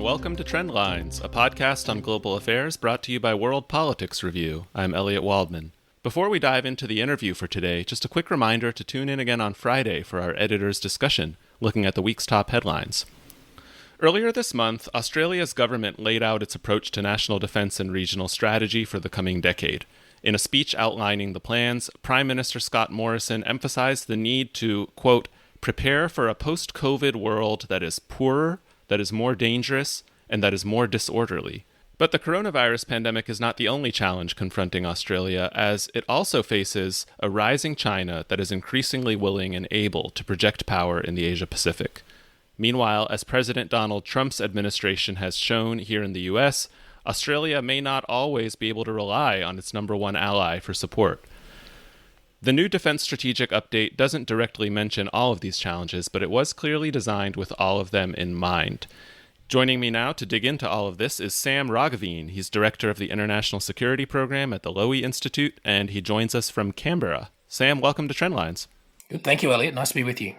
welcome to Trendlines, a podcast on global affairs brought to you by World Politics Review. I'm Elliot Waldman. Before we dive into the interview for today, just a quick reminder to tune in again on Friday for our editor's discussion, looking at the week's top headlines. Earlier this month, Australia's government laid out its approach to national defense and regional strategy for the coming decade. In a speech outlining the plans, Prime Minister Scott Morrison emphasized the need to, quote, prepare for a post-COVID world that is poorer, that is more dangerous, and that is more disorderly. But the coronavirus pandemic is not the only challenge confronting Australia, as it also faces a rising China that is increasingly willing and able to project power in the Asia-Pacific. Meanwhile, as President Donald Trump's administration has shown here in the U.S., Australia may not always be able to rely on its number one ally for support. The new Defense Strategic Update doesn't directly mention all of these challenges, but it was clearly designed with all of them in mind. Joining me now to dig into all of this is Sam Roggeveen. He's Director of the International Security Program at the Lowy Institute, and he joins us from Canberra. Sam, welcome to Trendlines. Good. Thank you, Elliot. Nice to be with you.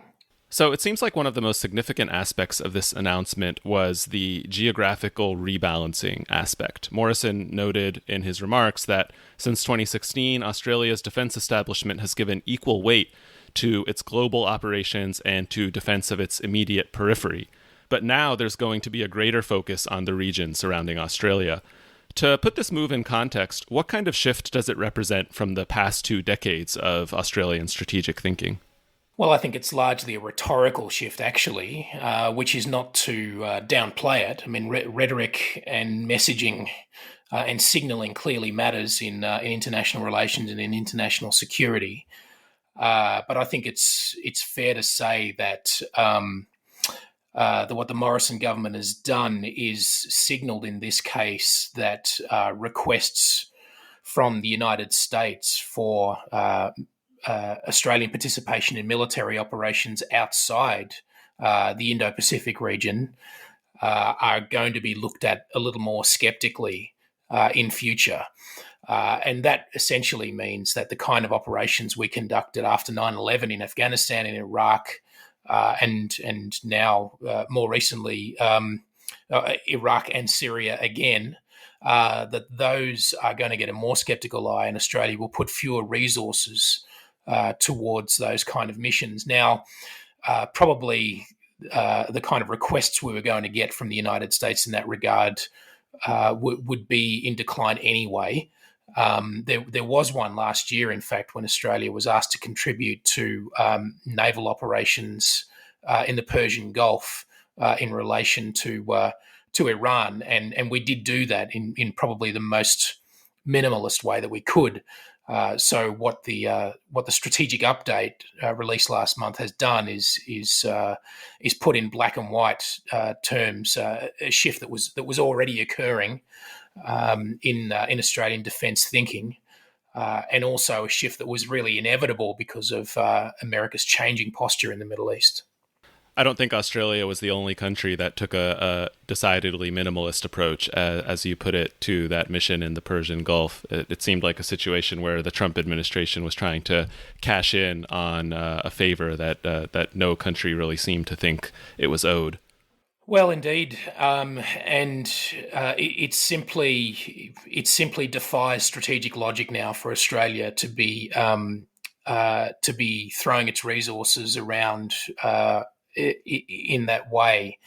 So it seems like one of the most significant aspects of this announcement was the geographical rebalancing aspect. Morrison noted in his remarks that since 2016, Australia's defense establishment has given equal weight to its global operations and to defense of its immediate periphery. But now there's going to be a greater focus on the region surrounding Australia. To put this move in context, what kind of shift does it represent from the past 2 decades of Australian strategic thinking? Well, I think it's largely a rhetorical shift, actually, which is not to downplay it. I mean, rhetoric and messaging and signalling clearly matters in international relations and in international security. But I think it's fair to say that what the Morrison government has done is signalled in this case that requests from the United States for Australian participation in military operations outside the Indo-Pacific region are going to be looked at a little more sceptically in future. And that essentially means that the kind of operations we conducted after 9/11 in Afghanistan and Iraq and now more recently Iraq and Syria again, that those are going to get a more sceptical eye, and Australia will put fewer resources towards those kind of missions. Now, probably the kind of requests we were going to get from the United States in that regard would be in decline anyway. There was one last year, in fact, when Australia was asked to contribute to naval operations in the Persian Gulf in relation to Iran, and we did do that in probably the most minimalist way that we could. So what the strategic update released last month has done is put in black and white terms a shift that was already occurring in Australian defence thinking, and also a shift that was really inevitable because of America's changing posture in the Middle East. I don't think Australia was the only country that took a decidedly minimalist approach, as you put it, to that mission in the Persian Gulf. It seemed like a situation where the Trump administration was trying to cash in on a favor that no country really seemed to think it was owed. Well, indeed, and it simply defies strategic logic now for Australia to be throwing its resources around in that way,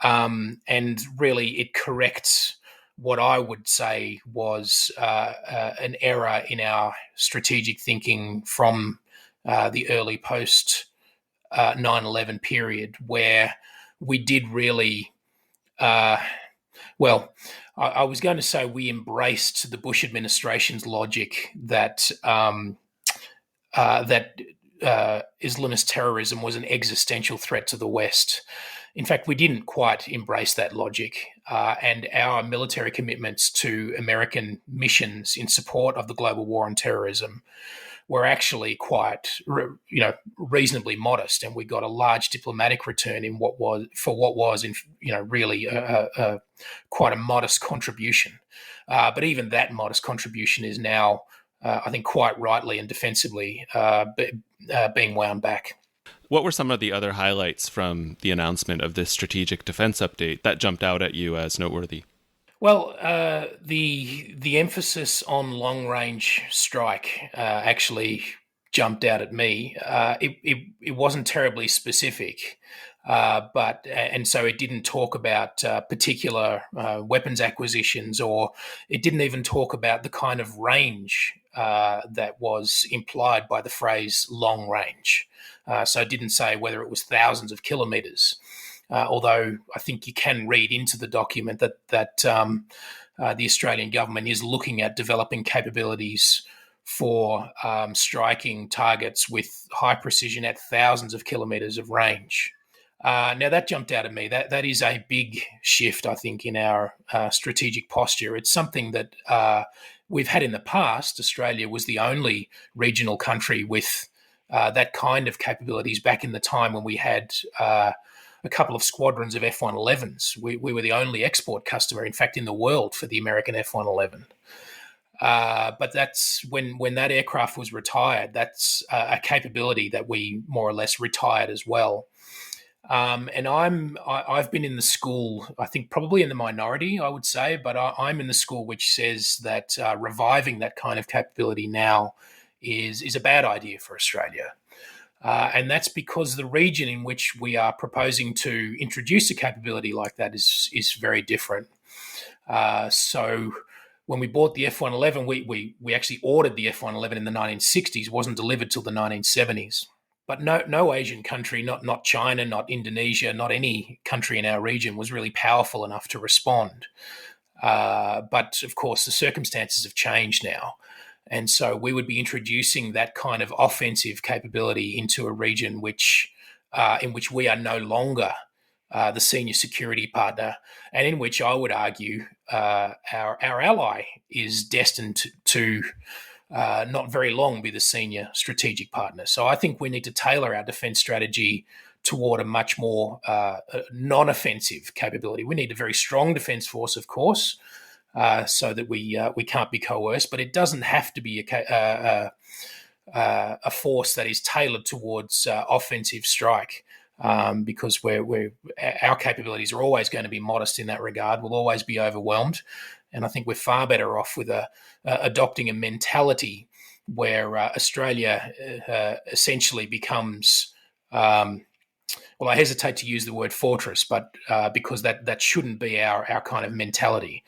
and really it corrects what I would say was an error in our strategic thinking from the early post 9/11 period, where we did really, I was going to say we embraced the Bush administration's logic that Islamist terrorism was an existential threat to the West. In fact, we didn't quite embrace that logic, and our military commitments to American missions in support of the global war on terrorism were actually quite, reasonably modest, and we got a large diplomatic return in what was really quite a modest contribution. But even that modest contribution is now, I think, quite rightly and defensively being wound back. What were some of the other highlights from the announcement of this strategic defense update that jumped out at you as noteworthy? Well, the emphasis on long range strike actually jumped out at me. It wasn't terribly specific, but and so it didn't talk about particular weapons acquisitions, or it didn't even talk about the kind of range that was implied by the phrase long range. So it didn't say whether it was thousands of kilometres. Although I think you can read into the document that the Australian government is looking at developing capabilities for striking targets with high precision at thousands of kilometres of range. Now that jumped out at me. That is a big shift, I think, in our strategic posture. It's something that we've had in the past. Australia was the only regional country with that kind of capabilities back in the time when we had a couple of squadrons of F-111s. We were the only export customer, in fact, in the world for the American F-111. But that's when that aircraft was retired, that's a capability that we more or less retired as well. And I've been in the school, I think probably in the minority, I would say, but I'm in the school which says that reviving that kind of capability now is a bad idea for Australia. And that's because the region in which we are proposing to introduce a capability like that is very different. So when we bought the F-111, we actually ordered the F-111 in the 1960s, wasn't delivered till the 1970s. But no Asian country, not China, not Indonesia, not any country in our region was really powerful enough to respond. But of course, the circumstances have changed now. And so we would be introducing that kind of offensive capability into a region in which we are no longer the senior security partner, and in which I would argue our ally is destined to not very long be the senior strategic partner. So I think we need to tailor our defence strategy toward a much more non-offensive capability. We need a very strong defence force, of course, so that we can't be coerced, but it doesn't have to be a force that is tailored towards offensive strike, because our capabilities are always going to be modest in that regard. We'll always be overwhelmed, and I think we're far better off with adopting a mentality where Australia essentially becomes. Well, I hesitate to use the word fortress, but because that shouldn't be our kind of mentality.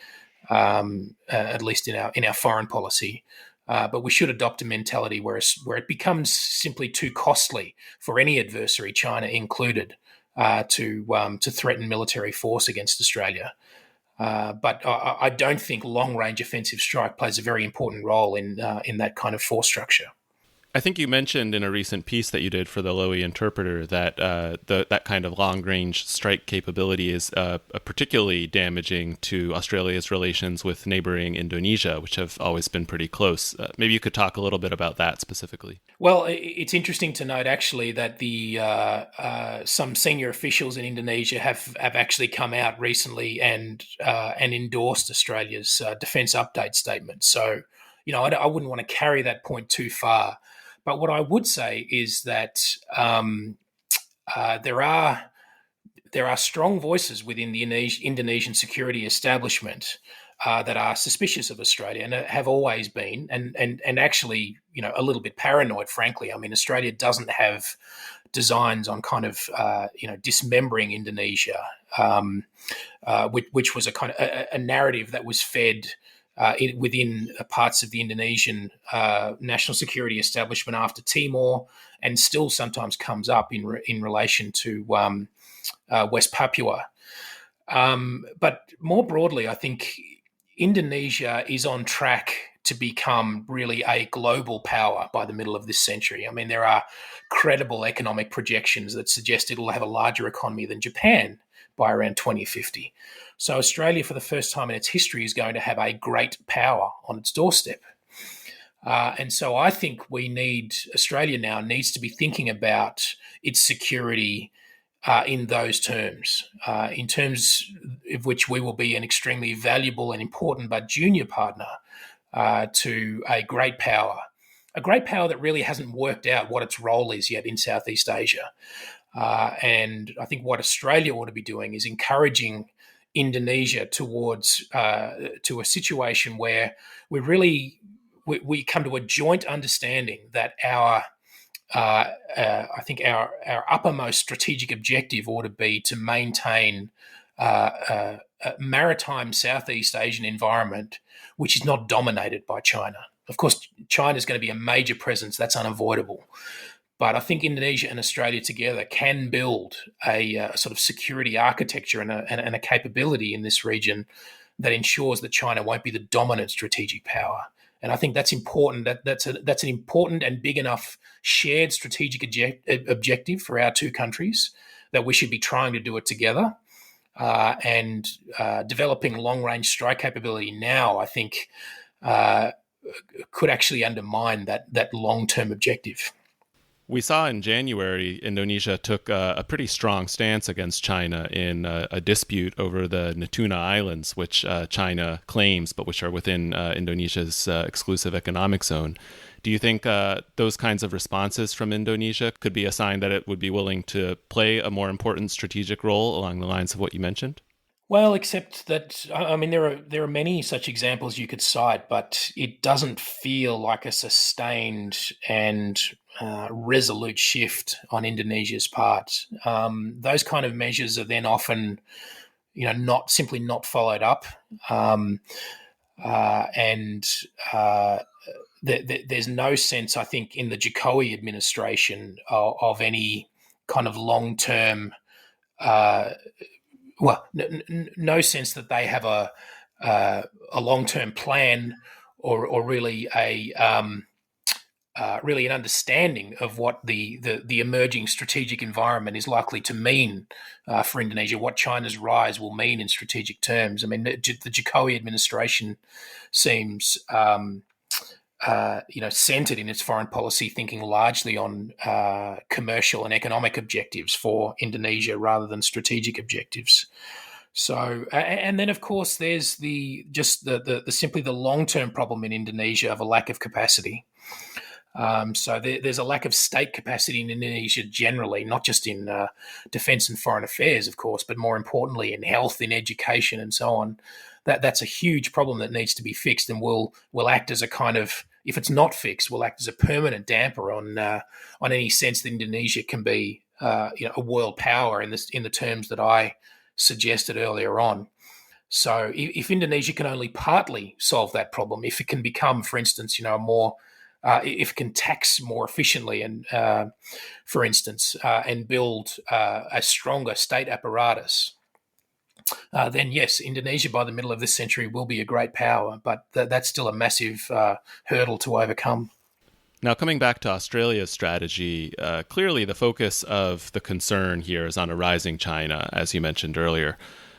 At least in our foreign policy, but we should adopt a mentality where it becomes simply too costly for any adversary, China included, to threaten military force against Australia. But I don't think long-range offensive strike plays a very important role in that kind of force structure. I think you mentioned in a recent piece that you did for the Lowy Interpreter that that kind of long-range strike capability is particularly damaging to Australia's relations with neighboring Indonesia, which have always been pretty close. Maybe you could talk a little bit about that specifically. Well, it's interesting to note actually that some senior officials in Indonesia have actually come out recently and endorsed Australia's defence update statement. So, I wouldn't want to carry that point too far. But what I would say is that there are strong voices within the Indonesian security establishment that are suspicious of Australia and have always been, and actually, a little bit paranoid, frankly. I mean, Australia doesn't have designs on kind of, dismembering Indonesia, which was a kind of a narrative that was fed within parts of the Indonesian national security establishment after Timor, and still sometimes comes up in relation to West Papua. But more broadly, I think Indonesia is on track to become really a global power by the middle of this century. I mean, there are credible economic projections that suggest it'll have a larger economy than Japan by around 2050. So Australia, for the first time in its history, is going to have a great power on its doorstep. And so I think Australia now needs to be thinking about its security in those terms, in terms of which we will be an extremely valuable and important but junior partner to a great power. a great power that really hasn't worked out what its role is yet in Southeast Asia. And I think what Australia ought to be doing is encouraging Indonesia towards to a situation where we come to a joint understanding that I think our uppermost strategic objective ought to be to maintain a maritime Southeast Asian environment which is not dominated by China. Of course, China is going to be a major presence. That's unavoidable. But I think Indonesia and Australia together can build a sort of security architecture and a capability in this region that ensures that China won't be the dominant strategic power. And I think that's important. That's an important and big enough shared strategic objective for our two countries that we should be trying to do it together. And developing long-range strike capability now, I think, could actually undermine that long-term objective. We saw in January, Indonesia took a pretty strong stance against China in a dispute over the Natuna Islands, which China claims, but which are within Indonesia's exclusive economic zone. Do you think those kinds of responses from Indonesia could be a sign that it would be willing to play a more important strategic role along the lines of what you mentioned? Well, except that I mean, there are many such examples you could cite, but it doesn't feel like a sustained and resolute shift on Indonesia's part. Those kind of measures are then often, not followed up, and there's no sense, I think, in the Jokowi administration of any kind of long-term. No sense that they have a long-term plan or really really an understanding of what the emerging strategic environment is likely to mean for Indonesia, what China's rise will mean in strategic terms. I mean, the Jokowi administration seems centered in its foreign policy, thinking largely on commercial and economic objectives for Indonesia rather than strategic objectives. So, and then of course there's simply the long-term problem in Indonesia of a lack of capacity. So there's a lack of state capacity in Indonesia generally, not just in defence and foreign affairs, of course, but more importantly in health, in education, and so on. That's a huge problem that needs to be fixed, and will act as a kind of, if it's not fixed, will act as a permanent damper on any sense that Indonesia can be a world power in the terms that I suggested earlier on. So if Indonesia can only partly solve that problem, if it can become, for instance, if it can tax more efficiently and, for instance, and build a stronger state apparatus, then yes, Indonesia by the middle of this century will be a great power, but that's still a massive hurdle to overcome. Now, coming back to Australia's strategy, clearly the focus of the concern here is on a rising China, as you mentioned earlier.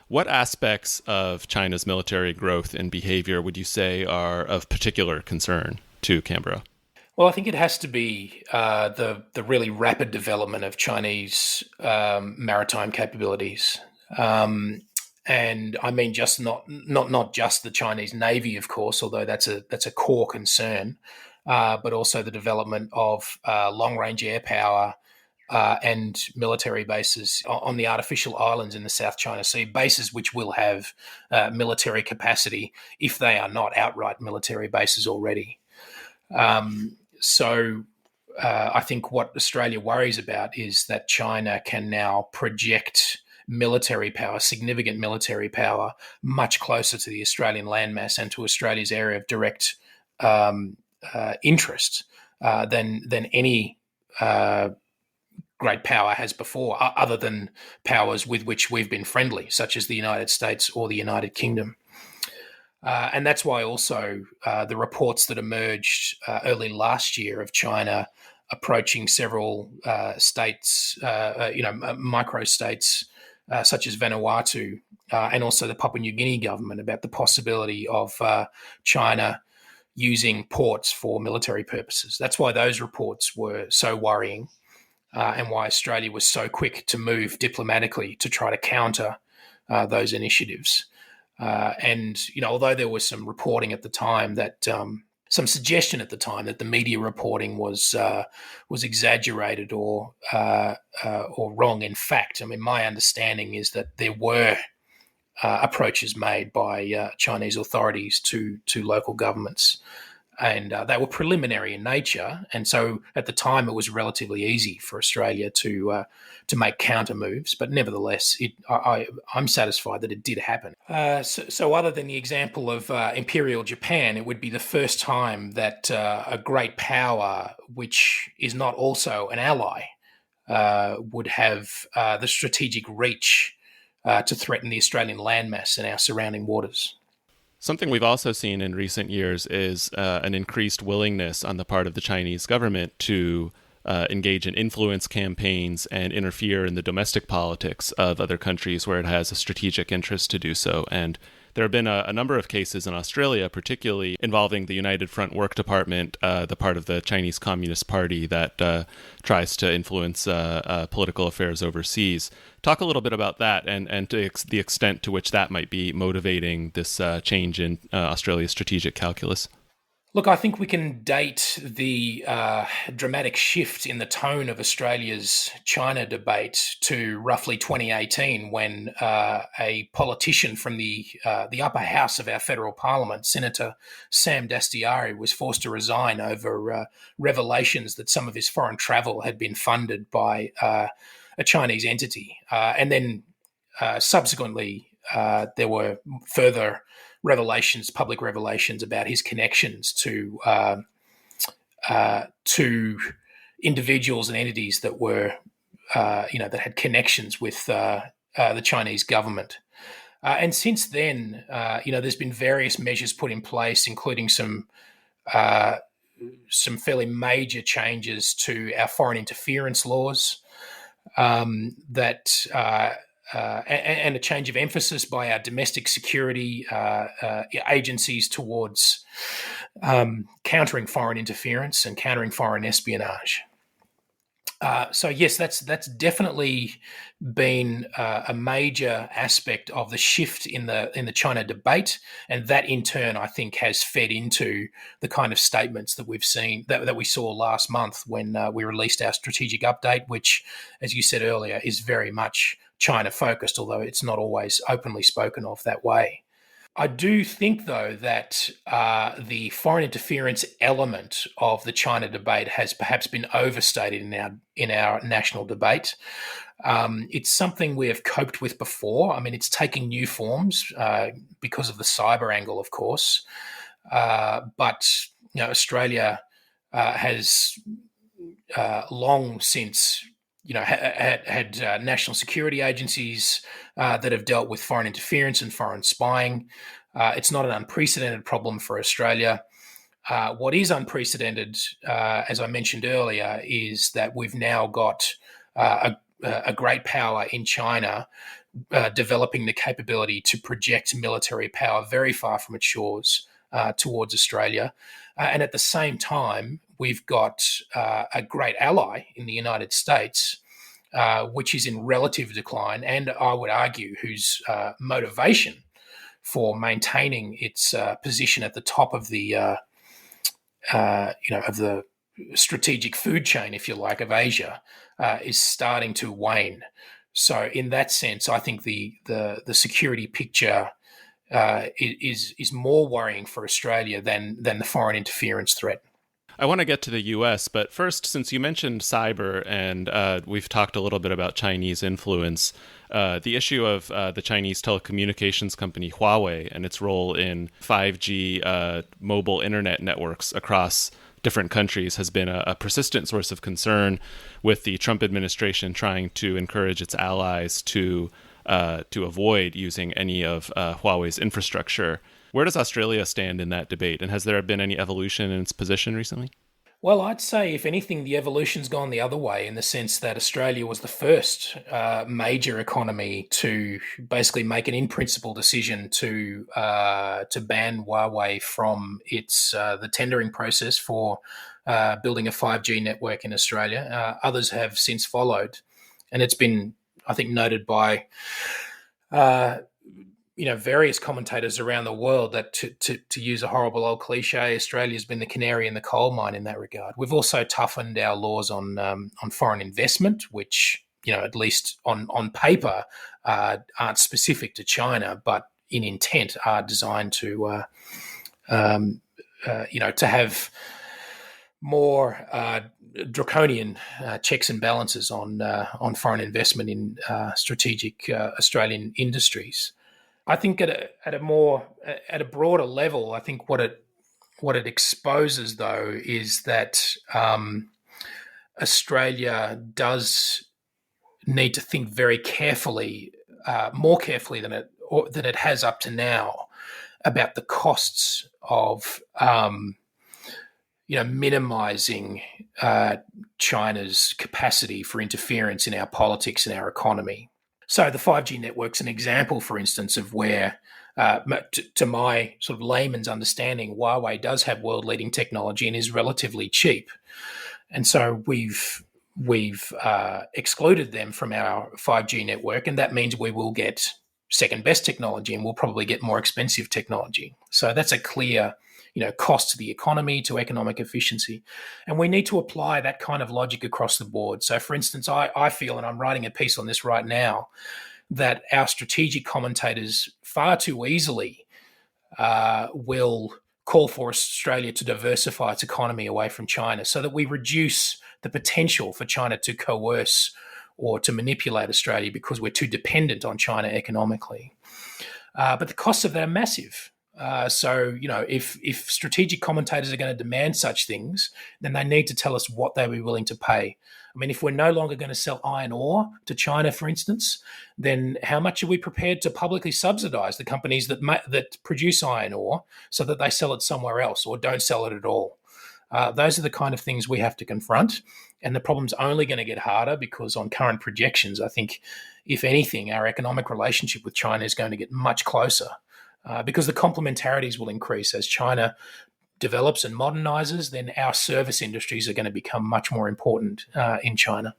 What aspects of China's military growth and behavior would you say are of particular concern to Canberra? Well, I think it has to be the really rapid development of Chinese maritime capabilities. And I mean, just not just the Chinese Navy, of course, although that's a core concern, but also the development of long-range air power and military bases on the artificial islands in the South China Sea, bases which will have military capacity if they are not outright military bases already. So I think what Australia worries about is that China can now project military power, significant military power, much closer to the Australian landmass and to Australia's area of direct interest than any great power has before, other than powers with which we've been friendly, such as the United States or the United Kingdom. And that's why also the reports that emerged early last year of China approaching several states, micro-states such as Vanuatu and also the Papua New Guinea government about the possibility of China using ports for military purposes. That's why those reports were so worrying and why Australia was so quick to move diplomatically to try to counter those initiatives. And although there was some reporting at the time that some suggestion at the time that the media reporting was exaggerated or wrong. In fact, I mean, my understanding is that there were approaches made by Chinese authorities to local governments, and they were preliminary in nature. And so at the time, it was relatively easy for Australia to make counter moves. But nevertheless, I'm satisfied that it did happen. So other than the example of Imperial Japan, it would be the first time that a great power, which is not also an ally, would have the strategic reach to threaten the Australian landmass and our surrounding waters. Something we've also seen in recent years is an increased willingness on the part of the Chinese government to engage in influence campaigns and interfere in the domestic politics of other countries where it has a strategic interest to do so. And there have been a number of cases in Australia, particularly involving the United Front Work Department, the part of the Chinese Communist Party that tries to influence political affairs overseas. Talk a little bit about that and to the extent to which that might be motivating this change in Australia's strategic calculus. Look, I think we can date the dramatic shift in the tone of Australia's China debate to roughly 2018, when a politician from the upper house of our federal parliament, Senator Sam Dastyari, was forced to resign over revelations that some of his foreign travel had been funded by a Chinese entity. And then subsequently, there were further public revelations about his connections to individuals and entities that were, that had connections with the Chinese government. And since then, there's been various measures put in place, including some fairly major changes to our foreign interference laws, and a change of emphasis by our domestic security agencies towards countering foreign interference and countering foreign espionage. So yes, that's definitely been a major aspect of the shift in the China debate, and that in turn, I think, has fed into the kind of statements that we've seen that we saw last month when we released our strategic update, which, as you said earlier, is very much China focused, although it's not always openly spoken of that way. I do think, though, that the foreign interference element of the China debate has perhaps been overstated in our national debate. It's something we have coped with before. I mean, it's taking new forms because of the cyber angle, of course. But Australia has long since had national security agencies that have dealt with foreign interference and foreign spying. It's not an unprecedented problem for Australia. What is unprecedented, as I mentioned earlier, is that we've now got a great power in China developing the capability to project military power very far from its shores towards Australia. And at the same time, we've got a great ally in the United States, which is in relative decline, and I would argue whose motivation for maintaining its position at the top of the of the strategic food chain, if you like, of Asia, is starting to wane. So, in that sense, I think the security picture is more worrying for Australia than the foreign interference threat. I want to get to the U.S., but first, since you mentioned cyber and we've talked a little bit about Chinese influence, the issue of the Chinese telecommunications company Huawei and its role in 5G mobile internet networks across different countries has been a persistent source of concern, with the Trump administration trying to encourage its allies to avoid using any of Huawei's infrastructure. Where does Australia stand in that debate, and has there been any evolution in its position recently? Well, I'd say, if anything, the evolution's gone the other way, in the sense that Australia was the first major economy to basically make an in-principle decision to ban Huawei from the tendering process for building a 5G network in Australia. Others have since followed, and it's been, I think, noted by various commentators around the world that, to use a horrible old cliche, Australia's been the canary in the coal mine in that regard. We've also toughened our laws on foreign investment, which, at least on paper, aren't specific to China, but in intent are designed to, to have more draconian checks and balances on foreign investment in strategic Australian industries. I think at a broader level, I think what it exposes, though, is that Australia does need to think very carefully, more carefully than it has up to now, about the costs of minimizing China's capacity for interference in our politics and our economy. So the 5G network's an example, for instance, of where, to my sort of layman's understanding, Huawei does have world-leading technology and is relatively cheap. And so we've excluded them from our 5G network, and that means we will get second-best technology and we'll probably get more expensive technology. So that's a clear cost to the economy, to economic efficiency. And we need to apply that kind of logic across the board. So, for instance, I feel, and I'm writing a piece on this right now, that our strategic commentators far too easily will call for Australia to diversify its economy away from China so that we reduce the potential for China to coerce or to manipulate Australia because we're too dependent on China economically. But the costs of that are massive. So, if strategic commentators are going to demand such things, then they need to tell us what they'll be willing to pay. I mean, if we're no longer going to sell iron ore to China, for instance, then how much are we prepared to publicly subsidize the companies that produce iron ore so that they sell it somewhere else or don't sell it at all? Those are the kind of things we have to confront. And the problem's only going to get harder because on current projections, I think, if anything, our economic relationship with China is going to get much closer. Because the complementarities will increase as China develops and modernizes, then our service industries are going to become much more important in China.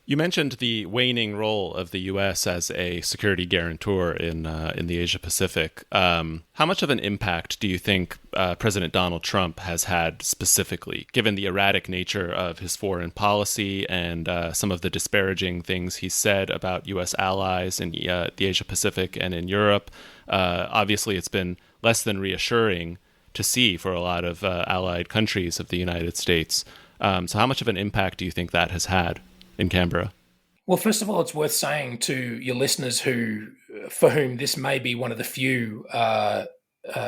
You mentioned the waning role of the U.S. as a security guarantor in the Asia Pacific. How much of an impact do you think President Donald Trump has had specifically, given the erratic nature of his foreign policy and some of the disparaging things he said about U.S. allies in the Asia Pacific and in Europe? Obviously, it's been less than reassuring to see for a lot of allied countries of the United States. So how much of an impact do you think that has had in Canberra? Well, first of all, it's worth saying to your listeners for whom this may be one of the few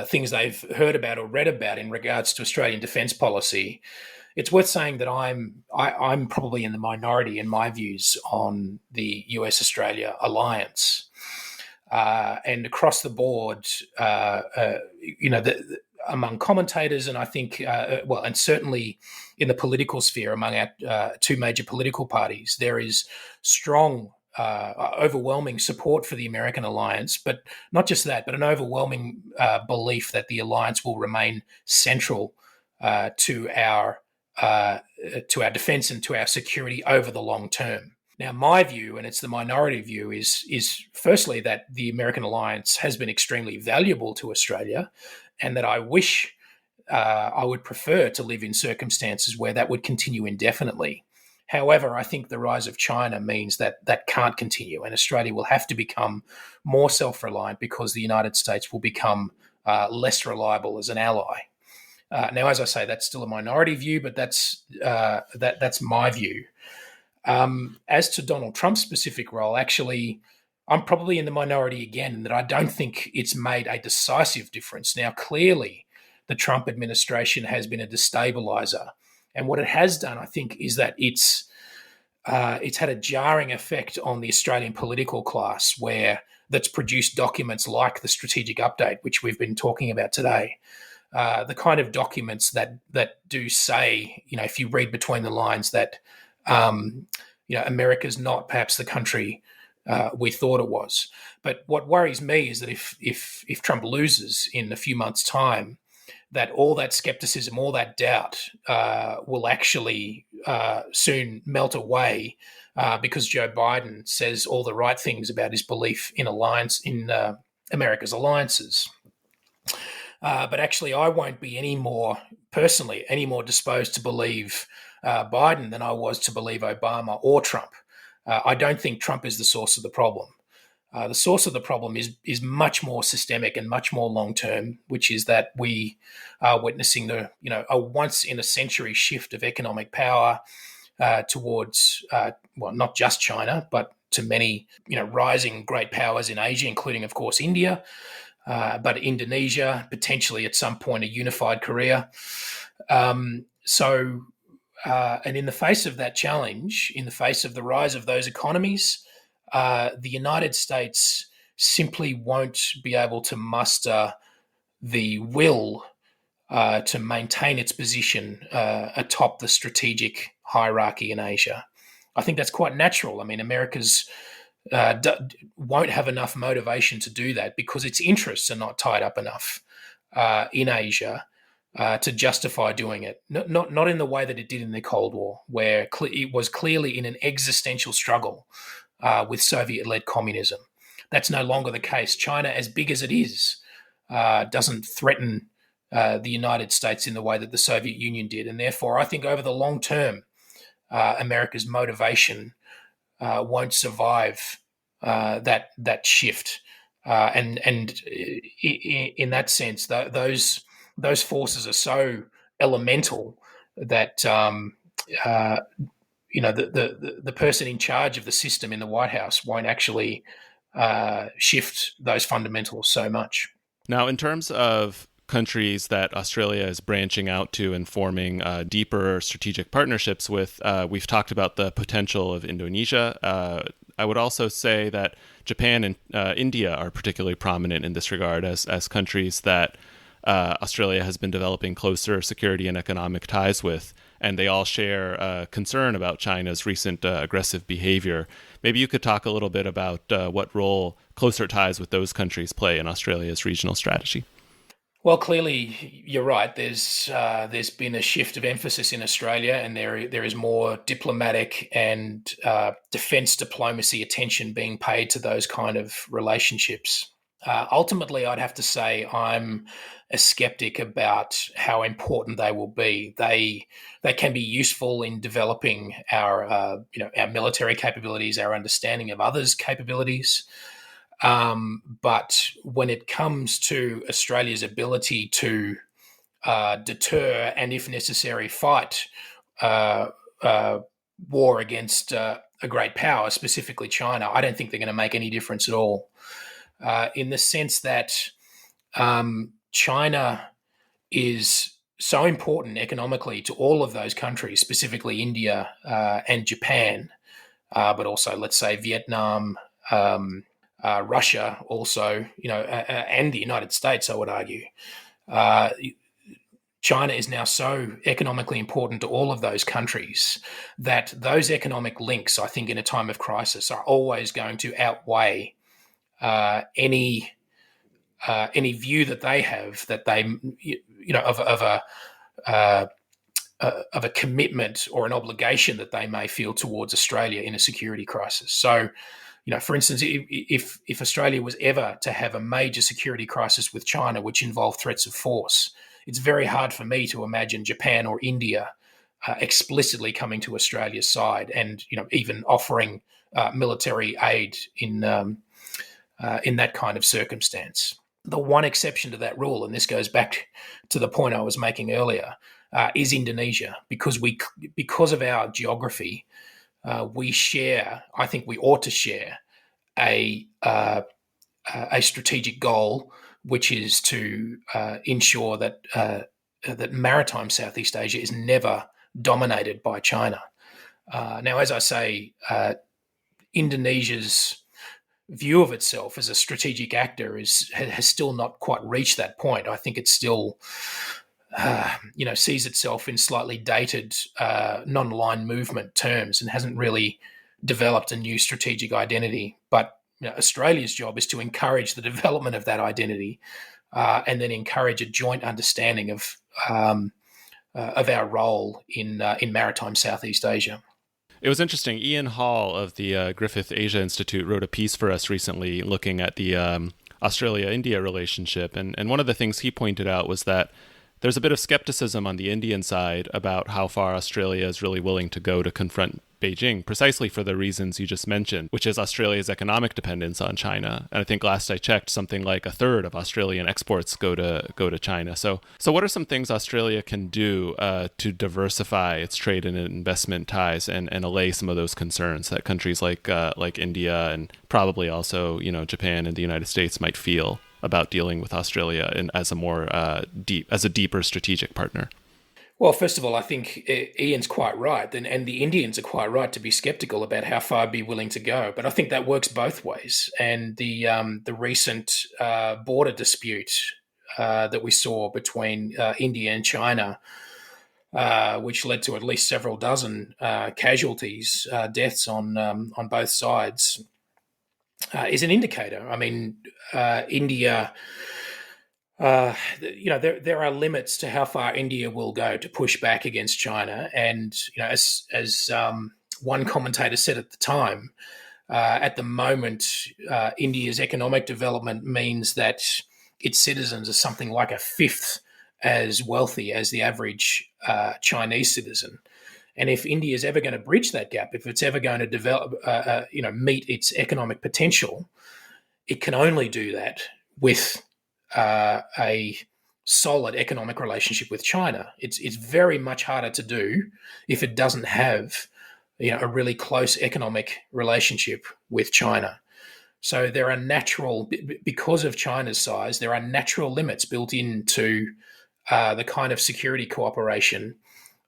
things they've heard about or read about in regards to Australian defence policy, it's worth saying that I'm probably in the minority in my views on the US-Australia alliance. And across the board, among commentators, and I think, and certainly in the political sphere among our two major political parties, there is strong, overwhelming support for the American alliance, but not just that, but an overwhelming belief that the alliance will remain central to our defence and to our security over the long term. Now, my view, and it's the minority view, is firstly that the American alliance has been extremely valuable to Australia, and that I wish I would prefer to live in circumstances where that would continue indefinitely. However, I think the rise of China means that that can't continue, and Australia will have to become more self-reliant because the United States will become less reliable as an ally. Now, as I say, that's still a minority view, but that's my view. As to Donald Trump's specific role, actually, I'm probably in the minority again in that I don't think it's made a decisive difference. Now, clearly, the Trump administration has been a destabilizer. And what it has done, I think, is that it's had a jarring effect on the Australian political class that's produced documents like the Strategic Update, which we've been talking about today. The kind of documents that do say, if you read between the lines, that America's not perhaps the country we thought it was. But what worries me is that if Trump loses in a few months' time, that all that skepticism, all that doubt will actually soon melt away because Joe Biden says all the right things about his belief in alliance, in America's alliances. But actually, I won't be any more disposed to believe Biden than I was to believe Obama or Trump. I don't think Trump is the source of the problem. The source of the problem is much more systemic and much more long term, which is that we are witnessing a once in a century shift of economic power towards not just China, but to many rising great powers in Asia, including of course India, but Indonesia, potentially at some point a unified Korea. And in the face of that challenge, in the face of the rise of those economies, the United States simply won't be able to muster the will to maintain its position atop the strategic hierarchy in Asia. I think that's quite natural. I mean, America's won't have enough motivation to do that because its interests are not tied up enough in Asia to justify doing it. Not in the way that it did in the Cold War, where it was clearly in an existential struggle with Soviet-led communism. That's no longer the case. China, as big as it is, doesn't threaten the United States in the way that the Soviet Union did. And therefore, I think over the long term, America's motivation won't survive that shift. And in that sense, those forces are so elemental that the person in charge of the system in the White House won't actually shift those fundamentals so much. Now, in terms of countries that Australia is branching out to and forming deeper strategic partnerships with, we've talked about the potential of Indonesia. I would also say that Japan and India are particularly prominent in this regard as countries that Australia has been developing closer security and economic ties with, and they all share concern about China's recent aggressive behavior. Maybe you could talk a little bit about what role closer ties with those countries play in Australia's regional strategy. Well, clearly, you're right. There's been a shift of emphasis in Australia, and there is more diplomatic and defence diplomacy attention being paid to those kind of relationships. Ultimately, I'd have to say I'm a skeptic about how important they will be. They can be useful in developing our military capabilities, our understanding of others' capabilities. But when it comes to Australia's ability to deter and, if necessary, fight war against a great power, specifically China, I don't think they're going to make any difference at all. In the sense that China is so important economically to all of those countries, specifically India and Japan, but also, let's say, Vietnam, Russia also, and the United States, I would argue. China is now so economically important to all of those countries that those economic links, I think, in a time of crisis are always going to outweigh any view that they have that they, of a commitment or an obligation that they may feel towards Australia in a security crisis. So, for instance, if Australia was ever to have a major security crisis with China, which involved threats of force, it's very hard for me to imagine Japan or India explicitly coming to Australia's side and, even offering military aid in that kind of circumstance. The one exception to that rule, and this goes back to the point I was making earlier, is Indonesia, because of our geography. We share, I think we ought to share, a strategic goal, which is to ensure that maritime Southeast Asia is never dominated by China. Now, as I say, Indonesia's view of itself as a strategic actor has still not quite reached that point. I think it still sees itself in slightly dated non-aligned movement terms and hasn't really developed a new strategic identity. But Australia's job is to encourage the development of that identity and then encourage a joint understanding of our role in maritime Southeast Asia. It was interesting. Ian Hall of the Griffith Asia Institute wrote a piece for us recently looking at the Australia-India relationship. And one of the things he pointed out was that there's a bit of skepticism on the Indian side about how far Australia is really willing to go to confront Beijing, precisely for the reasons you just mentioned, which is Australia's economic dependence on China. And I think last I checked, something like a third of Australian exports go to China. So what are some things Australia can do to diversify its trade and investment ties and allay some of those concerns that countries like India and probably also Japan and the United States might feel about dealing with Australia and as a deeper strategic partner? Well, first of all, I think Ian's quite right, and the Indians are quite right to be sceptical about how far be willing to go. But I think that works both ways. And the recent border dispute that we saw between India and China, which led to at least several dozen casualties, deaths on both sides, is an indicator. I mean, India. There are limits to how far India will go to push back against China, and as one commentator said at the time, at the moment, India's economic development means that its citizens are something like a fifth as wealthy as the average Chinese citizen. And if India is ever going to bridge that gap, if it's ever going to develop, meet its economic potential, it can only do that with a solid economic relationship with China. It's very much harder to do if it doesn't have a really close economic relationship with China. So there are because of China's size, there are natural limits built into the kind of security cooperation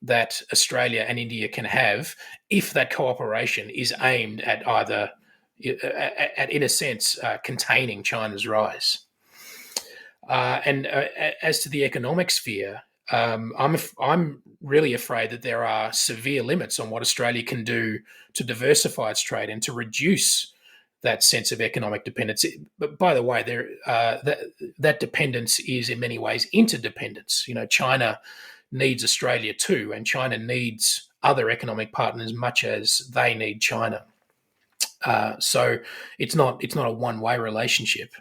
that Australia and India can have if that cooperation is aimed at either, in a sense, containing China's rise. And as to the economic sphere, I'm really afraid that there are severe limits on what Australia can do to diversify its trade and to reduce that sense of economic dependence. But by the way, that dependence is in many ways interdependence. China needs Australia too, and China needs other economic partners much as they need China. So it's not a one-way relationship.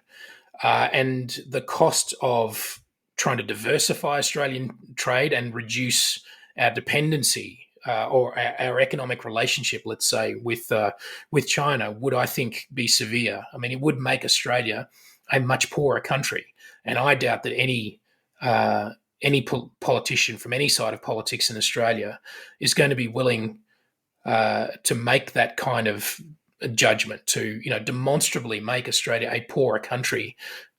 And the cost of trying to diversify Australian trade and reduce our dependency or our economic relationship, let's say, with China would, I think, be severe. I mean, it would make Australia a much poorer country. And I doubt that any politician from any side of politics in Australia is going to be willing to make that kind of judgment, to demonstrably make Australia a poorer country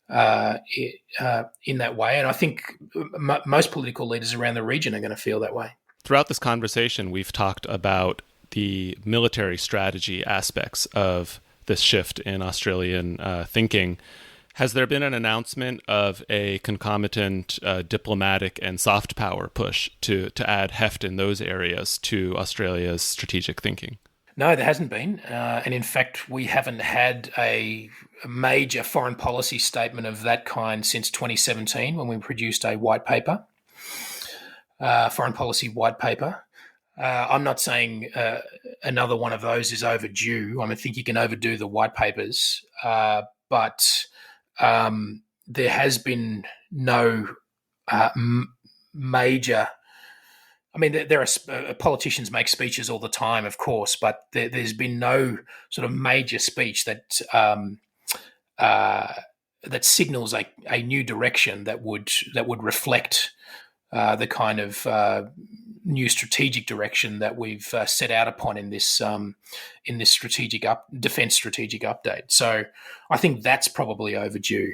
in that way. And I think most political leaders around the region are going to feel that way. Throughout this conversation, we've talked about the military strategy aspects of this shift in Australian thinking. Has there been an announcement of a concomitant diplomatic and soft power push to add heft in those areas to Australia's strategic thinking? No, there hasn't been. And in fact, we haven't had a major foreign policy statement of that kind since 2017 when we produced a white paper, foreign policy white paper. I'm not saying another one of those is overdue. I think you can overdo the white papers, but there has been no major. I mean, there are politicians make speeches all the time, of course, but there's been no sort of major speech that that signals a new direction that would reflect the kind of new strategic direction that we've set out upon in this defence strategic update. So I think that's probably overdue.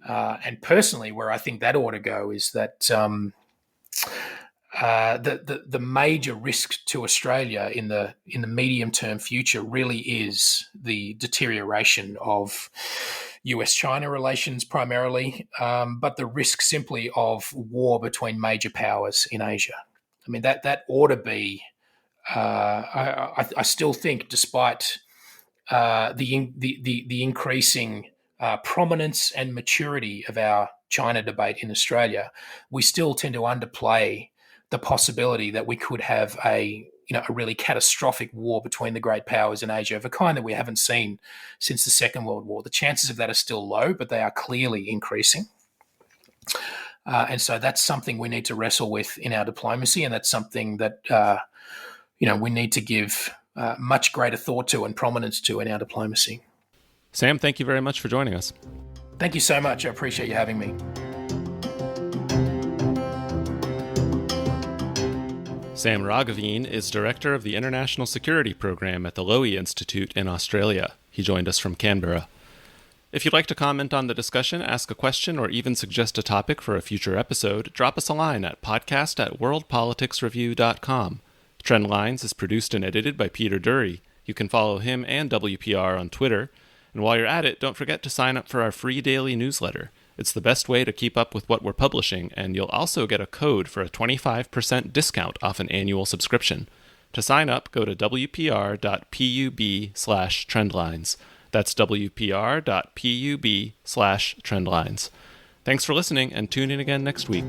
And personally, where I think that ought to go is that. The major risk to Australia in the medium term future really is the deterioration of US-China relations primarily, but the risk simply of war between major powers in Asia. I mean that ought to be. I still think, despite the increasing prominence and maturity of our China debate in Australia, we still tend to underplay the possibility that we could have a a really catastrophic war between the great powers in Asia of a kind that we haven't seen since the Second World War. The chances of that are still low, but they are clearly increasing. And so that's something we need to wrestle with in our diplomacy, and that's something that we need to give much greater thought to and prominence to in our diplomacy. Sam, thank you very much for joining us. Thank you so much. I appreciate you having me. Sam Roggeveen is director of the International Security Program at the Lowy Institute in Australia. He joined us from Canberra. If you'd like to comment on the discussion, ask a question, or even suggest a topic for a future episode, drop us a line at podcast@worldpoliticsreview.com. Trendlines is produced and edited by Peter Dury. You can follow him and WPR on Twitter. And while you're at it, don't forget to sign up for our free daily newsletter. It's the best way to keep up with what we're publishing, and you'll also get a code for a 25% discount off an annual subscription. To sign up, go to wpr.pub/trendlines. That's wpr.pub/trendlines. Thanks for listening, and tune in again next week.